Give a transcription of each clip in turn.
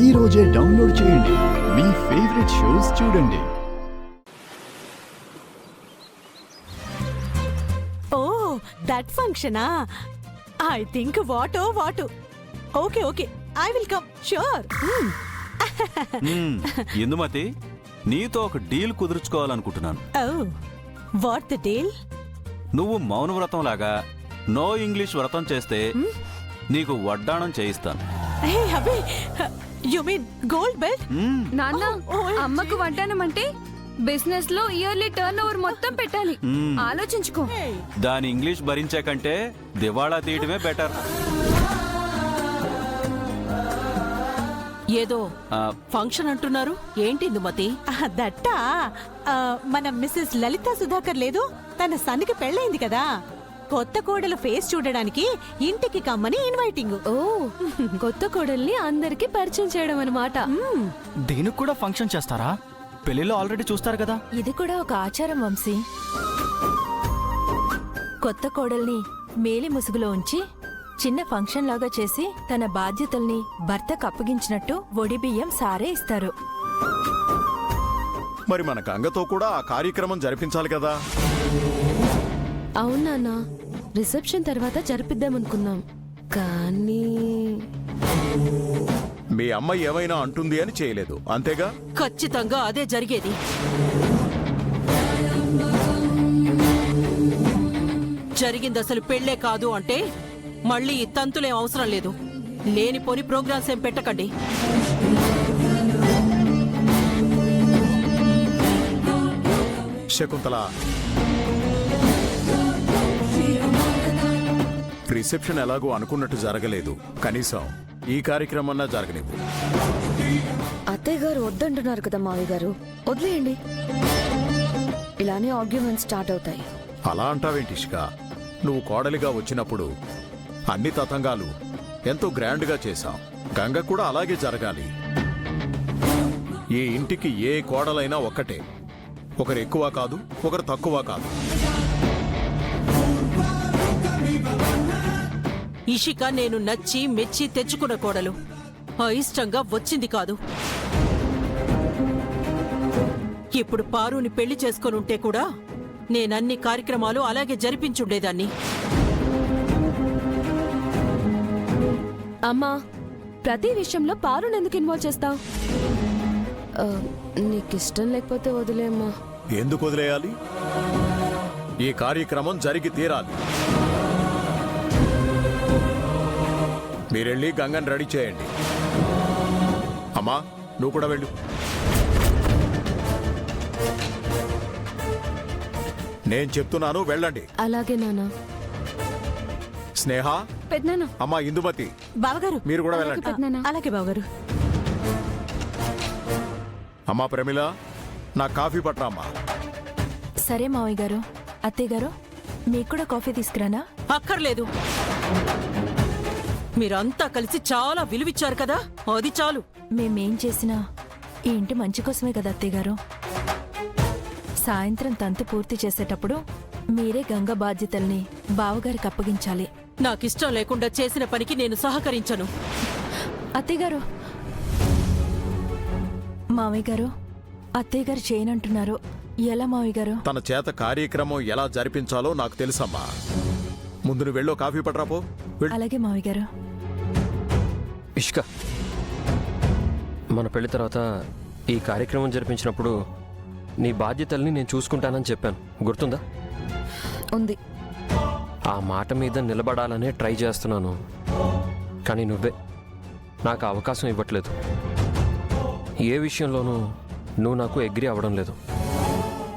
ఈ రోజే డౌన్లోడ్ చేయండి. మీ ఫేవరెట్ షోస్ చూడండి. ఓ దట్ ఫంక్షనా? I think what okay okay, I will come sure. Indumathi, నీతో ఒక డీల్ కుదుర్చుకోవాలనుకుంటున్నాను. Oh what the deal? నువ్వు మౌన వ్రతం లాగా నో ఇంగ్లీష్ వ్రతం చేస్తే నీకు వడ్డాణం చేయిస్తాను. హే అబే, యు మీన్ గోల్డ్ బెల్ట్? నాన్న, అమ్మకు వడ్డానం అంటే బిజినెస్ లో ఇయర్లీ టర్న్ ఓవర్ మొత్తం పెట్టాలి. ఆలోచించుకో. దాని ఇంగ్లీష్ భరించే కంటే దివాళా తీయటమే బెటర్. ఏదో ఫంక్షన్ అంటున్నారు, ఏంటి ఇందుమతి? దట్టా, మన మిస్సెస్ లలిత సుధాకర్ లేదు, తన సన్నికి పెళ్ళైంది కదా, కొత్త కోడలు ఫేస్ చూడడానికి ఇంటికి కమ్మని ఇన్వైటింగ్. ఓ, కొత్త కోడల్ని అందరికి పరిచయం చేయడం అన్నమాట. దీనికి కూడా ఫంక్షన్ చేస్తారా? పెళ్లిలో ఆల్రెడీ చూస్తారు కదా. ఇది కూడా ఒక ఆచారం వంశీ. కొత్త కోడల్ని మేలి ముసుగులో ఉంచి చిన్న ఫంక్షన్ లాగా చేసి తన బాధ్యతల్ని భర్తకు అప్పగించినట్టు ఒడిబియ్యం సారే ఇస్తారు. మరి మన గంగతో కూడా ఆ కార్యక్రమం జరిపించాలి కదా. అవునా, రిసెప్షన్ తర్వాత జరిపిద్దామనుకున్నాం, కానీ మీ అమ్మ ఏమైనా అంటుంది అని చేయలేదు, అంతేగా? ఖచ్చితంగా అదే జరిగేది. జరిగింది అసలు పెళ్లే కాదు అంటే మళ్ళీ ఈ తంతులేం అవసరం లేదు. లేనిపోని ప్రోగ్రామ్స్ ఏం పెట్టకండి. శకుంతల, రిసెప్షన్ ఎలాగో అనుకున్నట్టు జరగలేదు, కనీసం ఈ కార్యక్రమం జరగనివ్వు. అత్తయ్య గారు వద్దంటున్నారు కదా మావి గారు, వదిలేయండి. ఇలానే ఆర్గ్యుమెంట్స్ స్టార్ట్ అవుతాయి. అలా అంటావేంటి ఇష్క? నువ్వు కోడలిగా వచ్చినప్పుడు అన్ని తతంగాలు ఎంతో గ్రాండ్గా చేశాం. గంగ కూడా అలాగే జరగాలి. ఈ ఇంటికి ఏ కోడలైనా ఒక్కటే, ఒకరు ఎక్కువ కాదు, ఒకరు తక్కువ కాదు. ఇషిక నేను నచ్చి మెచ్చి తెచ్చుకున్న కోడలు, అయిష్టంగా వచ్చింది కాదు. ఇప్పుడు పారుని పెళ్లి చేసుకొనుంటే కూడా నేనన్ని కార్యక్రమాలు అలాగే జరిపించుండేదాన్ని. అమ్మా, ప్రతి విషయంలో పారుని ఎందుకు ఇన్వాల్వ్ చేస్తావు? నీకిష్టం లేకపోతే వదిలేమ్మా. ఎందుకు వదిలేయాలి? ఈ కార్యక్రమం జరిగి తీరాలి. మీరెళ్ళి గంగని రెడీ చేయండి. అమ్మా, నువ్వు కూడా వెళ్ళు. నేను చెప్తున్నాను, వెళ్ళండి. అలాగే నాన్న. స్నేహ, పెద్దనాన్న, అమ్మా ఇందుమతి, బావగారు మీరు కూడా వెళ్ళండి. అలాగే బావగారు. అమ్మా ప్రమిళ, నా కాఫీ పట్రా అమ్మా. సరే మావయ్య గారు. అత్తయ్య గారు, మీకు కూడా కాఫీ తీసుకురానా? అక్కర్లేదు. మీరంతా కలిసి చాలా విలువిచ్చారు కదా, అది చాలు. మేమేం చేసినా ఈ ఇంటి మంచి కోసమే కదా అత్తయ్య గారు. సాయంత్రం తంతు పూర్తి చేసేటప్పుడు మీరే గంగ బాధ్యతల్ని బావగారికి అప్పగించాలి. నాకిష్టం లేకుండా చేసిన పనికి నేను సహకరించను. అత్తయ్య గారు, మావయ్య గారు, అత్తయ్య గారు చేయనంటున్నారు. ఎలా మావయ్య గారు? తన చేత కార్యక్రమం ఎలా జరిపించాలో నాకు తెలుసమ్మా. ముందు నువ్వు వెళ్ళో, కాఫీ పట్రాపో. అలాగే మావయ్య గారు. ఇష్క, మన పెళ్లి తర్వాత ఈ కార్యక్రమం జరిపించినప్పుడు నీ బాధ్యతల్ని నేను చూసుకుంటానని చెప్పాను, గుర్తుందా? ఉంది. ఆ మాట మీద నిలబడాలనే ట్రై చేస్తున్నాను, కానీ నువ్వే నాకు అవకాశం ఇవ్వట్లేదు. ఏ విషయంలోనూ నువ్వు నాకు అగ్రీ అవ్వడం లేదు.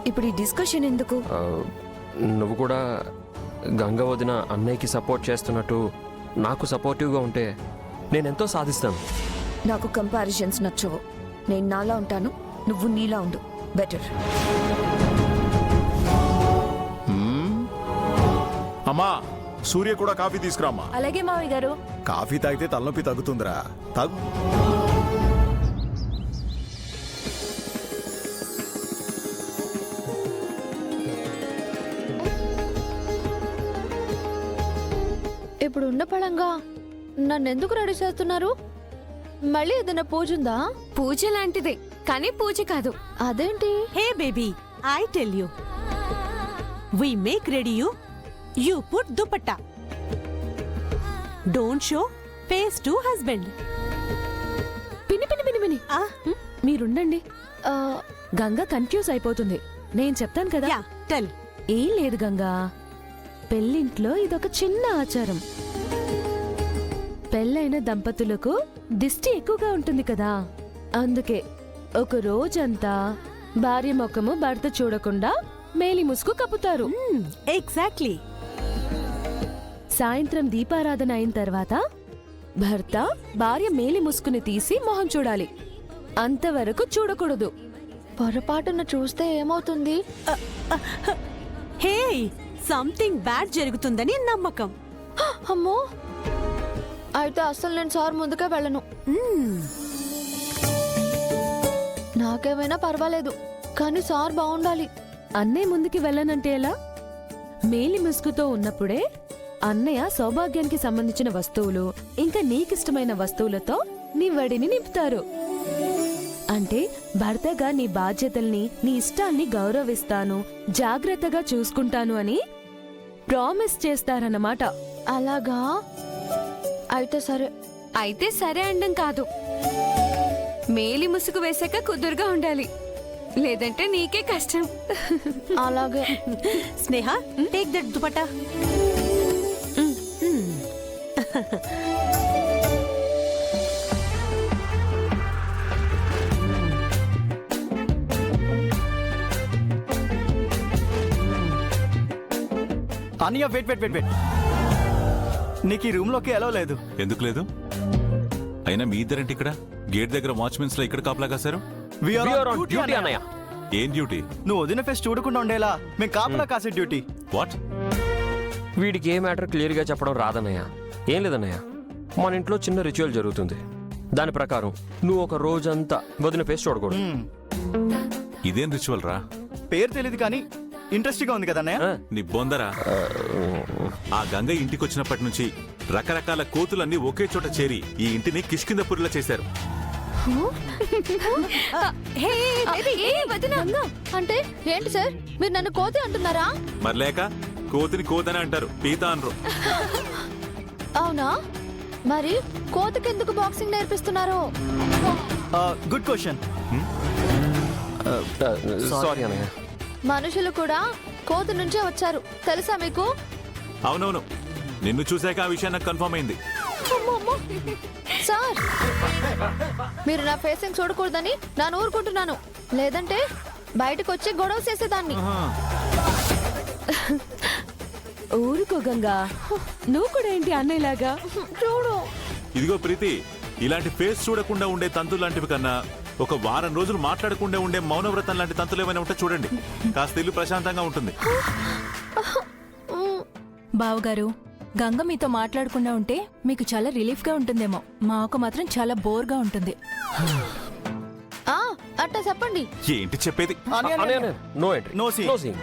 ఇప్పుడు ఈ డిస్కషన్ ఎందుకు? నువ్వు కూడా గంగ వదిన అన్నయ్యకి సపోర్ట్ చేస్తున్నట్టు నాకు సపోర్టివ్గా ఉంటే నేనెంతో సాధిస్తాను. నాకు కంపారిజన్స్ నచ్చవు. నేను నాలా ఉంటాను, నువ్వు నీలా ఉండు. బెటర్. అమ్మా, సూర్య కూడా కాఫీ తీసుకురామ్మా. అలాగే మావయ్య గారు. కాఫీ తాగితే తలనొప్పి తగ్గుతుందిరా, తాగు. ఇప్పుడు ఉన్న పళంగా నన్నెందుకు రెడీ చేస్తున్నారు? మళ్ళీ ఏదైనా పూజ ఉందా? పూజ లాంటిదే కానీ పూజ కాదు. అదేంటి? Hey baby, I tell you, we make ready you put dupatta. Don't show face to husband. పిని మీరుండండి. గంగ కన్ఫ్యూజ్ అయిపోతుంది. నేను చెప్తాను కదా. Yeah tell. ఏం లేదు గంగా, పెళ్ళింట్లో ఇదొక చిన్న ఆచారం. పెళ్ళైన దంపతులకు దిష్టి ఎక్కువగా ఉంటుంది కదా, అందుకే ఒక రోజంతా భార్య ముఖము భర్త చూడకుండా మేలి ముసుగు కప్పుతారు. ఎగ్జాక్ట్లీ. సాయంత్రం దీపారాధన అయిన తర్వాత భర్త భార్య మేలి ముసుగుని తీసి మొహం చూడాలి. అంతవరకు చూడకూడదు. పొరపాటున చూస్తే ఏమవుతుంది? హే, సంథింగ్ బ్యాడ్ జరుగుతుందని నమ్మకం. అమ్మో, అయితే అసలు నేను సార్ ముందుగా వెళ్ళను. నాకేమైనా పర్వాలేదు, కానీ సార్ బాగుండాలి. అన్నయ్య ముందుకి వెళ్ళనంటే ఎలా? మేలి ముసుగుతో ఉన్నప్పుడే అన్నయ్య సౌభాగ్యానికి సంబంధించిన వస్తువులు ఇంకా నీకిష్టమైన వస్తువులతో నీ వడిని నింపుతారు. అంటే భర్తగా నీ బాధ్యతల్ని, నీ ఇష్టాల్ని గౌరవిస్తాను, జాగ్రత్తగా చూసుకుంటాను అని ప్రామిస్ చేస్తారన్నమాట. అలాగా? అయితే సరే. అయితే సరే అండం కాదు, మేలి ముసుగు వేసాక కుదురుగా ఉండాలి, లేదంటే నీకే కష్టం. అలాగే. Sneha, take that dupatta. అనియ వెయిట్ వెయిట్ వెయిట్ వెయిట్, నీకు ఈ రూమ్ లోకి ఎలా లేదు? ఎందుకు లేదు? అయినా మీ ఇద్దరేంటి ఇక్కడ గేట్ దగ్గర వాచ్మెన్స్ లో ఇక్కడ కాపలా కాశారు? We are on duty, duty అన్నయ్య. అన్నయ్య. ఏం డ్యూటీ? నువ్వు వదిన ఫేస్ చూడకుండా ఉండేలా మేము కాపలా కాసే డ్యూటీ. వాట్? వీడికి ఏ మ్యాటర్ క్లియర్గా చెప్పడం రాదన్నయ్య. ఏం లేదన్నయ్య, మన ఇంట్లో చిన్న రిచువల్ జరుగుతుంది. దాని ప్రకారం నువ్వు ఒక రోజంతా వదిన ఫేస్ చూడకూడదు. ఇదేం రిచువల్ రా? పేరు తెలియదు కానీ ఇంట్రెస్టింగ్ గా ఉంది కదా అన్నయ్య? నీ బొందరా. ఆ గంగ ఇంటికి వచ్చినప్పటి నుంచి రకరకాల కోతులన్నీ ఒకే చోట చేరి ఈ ఇంటిని కిష్కిందపురిలా చేశారు. అంటే ఏంటి సార్, మీరు నన్ను కోతి అంటున్నారా? మరి లేక కోతిని కోతనే అంటారు, పీత అనరు. అవునా? మరి కోతికెందుకు బాక్సింగ్ నేర్పిస్తున్నారు? Good question. సారీ అన్నయ్య. మనుషులు కూడా కోతి నుంచే వచ్చారు, తెలుసా మీకు? అవునవును, నిన్ను చూశాక ఆ విషయం నాకు కన్ఫర్మ్ అయింది. సార్, మీరు నా ఫేసింగ్ చూడకూడదని నేను ఊరుకుంటున్నాను, లేదంటే బయటకు వచ్చి గొడవ చేసేదాన్ని. ఊరుకో గంగా, నువ్వు కూడా ఏంటి అన్నయ్యలాగా? చూడు. ఇదిగో ప్రీతి, ఇలాంటి ఫేస్ చూడకుండా ఉండే తంతులు లాంటివి కన్నా ఒక వారం రోజులు మాట్లాడకుండా ఉండే మౌనవ్రతం లాంటి తంతులు ఏమైనా ఉంటే చూడండి, కాస్త ఇల్లు ప్రశాంతంగా ఉంటుంది. బావగారు, గంగ మీతో మాట్లాడకుండా ఉంటే మీకు చాలా రిలీఫ్ గా ఉంటుందేమో, మాకు మాత్రం చాలా బోర్ గా ఉంటుంది. అట్టా చెప్పండి. ఏంటి చెప్పేది? అన్నయ్య, no entry, No no scene. Scene.